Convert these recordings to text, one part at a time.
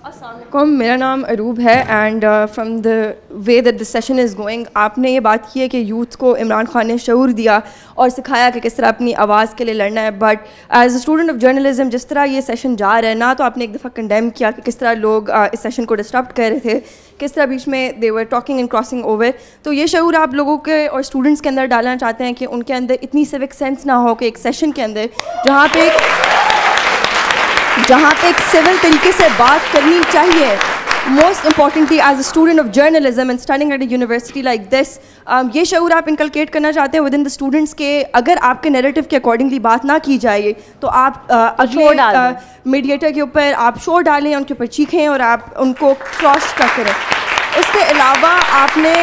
अस्सलामुअलैकुम, मेरा नाम अरूब है and from the way that the session is going, आपने ये बात की है कि यूथ को इमरान खान ने शऊर दिया और सिखाया कि किस तरह अपनी आवाज़ के लिए लड़ना है। But as a student of journalism जिस तरह ये सेशन जा रहा है ना, तो आपने एक दफ़ा कंडेम किया कि किस तरह लोग इस सेशन को डिस्टर्ब कर रहे थे, किस तरह बीच में they were talking and crossing over. तो ये शऊर आप लोगों के और स्टूडेंट्स के अंदर डालना चाहते हैं कि उनके अंदर इतनी सिविक सेंस ना हो कि एक सेशन के अंदर जहाँ पे एक सिविल तरीके से बात करनी चाहिए। Most importantly as a student of journalism and studying at a university like this, ये शऊर आप इनकलकेट करना चाहते हैं विद इन द स्टूडेंट्स के अगर आपके नैरेटिव के अकॉर्डिंगली बात ना की जाए तो आप अगले मीडिएटर के ऊपर आप शोर डालें, उनके ऊपर चीखें और आप उनको क्रॉस चेक करें। इसके अलावा आपने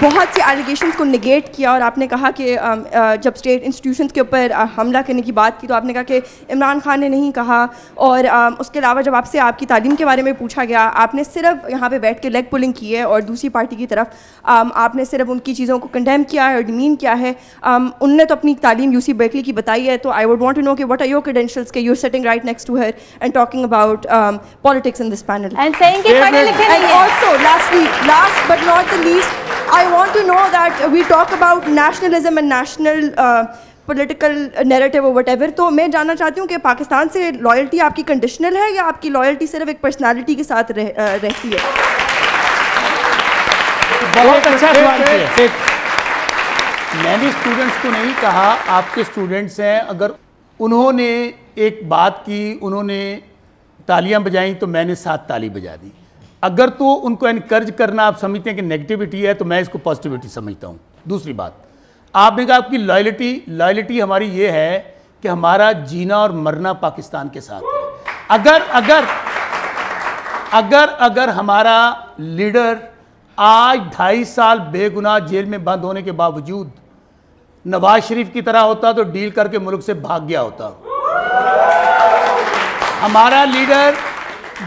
बहुत सी एलिगेशंस को निगेट किया और आपने कहा कि जब स्टेट इंस्टीट्यूशंस के ऊपर हमला करने की बात की तो आपने कहा कि इमरान खान ने नहीं कहा। और उसके अलावा जब आपसे आपकी तालीम के बारे में पूछा गया, आपने सिर्फ यहाँ पे बैठ के लेग पुलिंग की है और दूसरी पार्टी की तरफ आपने सिर्फ उनकी चीज़ों को कंडेम किया है और डिमीन किया है। उनने तो अपनी तालीम यूसी बर्कली की बताई है, तो I would want to know कि व्हाट आर योर क्रेडेंशियल्स के you are sitting right next to her and talking about politics in this panel and saying कि पढ़े लिखे नहीं है। Also last but not the least, I want to know that we talk about nationalism and national political narrative or whatever. तो मैं जानना चाहती हूँ कि पाकिस्तान से लॉयल्टी आपकी कंडीशनल है या आपकी लॉयल्टी सिर्फ एक पर्सनालिटी के साथ रहती है? बहुत अच्छा सवाल किया। मैंने स्टूडेंट्स को नहीं कहा, आपके स्टूडेंट्स हैं। अगर उन्होंने एक बात की, उन्होंने तालियां बजाई तो मैंने साथ ताली बजा दी। अगर तो उनको एनकरेज करना आप समझते हैं कि नेगेटिविटी है तो मैं इसको पॉजिटिविटी समझता हूँ। दूसरी बात, आपने कहा आपकी लॉयल्टी हमारी ये है कि हमारा जीना और मरना पाकिस्तान के साथ है। अगर हमारा लीडर आज 2.5 साल बेगुनाह जेल में बंद होने के बावजूद नवाज शरीफ की तरह होता तो डील करके मुल्क से भाग गया होता। हमारा लीडर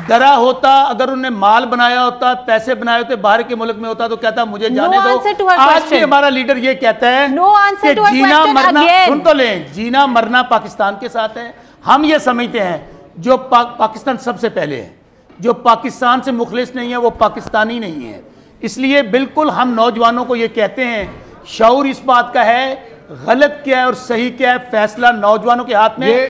डरा होता, अगर उन्होंने माल बनाया होता, पैसे बनाए होते, बाहर के मुल्क में होता तो कहता मुझे जाने दो। आज भी हमारा लीडर ये कहता है कि जीना मरना, सुन तो लें, जीना मरना पाकिस्तान के साथ है। हम ये समझते हैं जो पाकिस्तान सबसे पहले है, जो पाकिस्तान से मुखलिस नहीं है वो पाकिस्तानी नहीं है। इसलिए बिल्कुल हम नौजवानों को ये कहते हैं, शऊर इस बात का है गलत क्या है और सही क्या है, फैसला नौजवानों के हाथ में।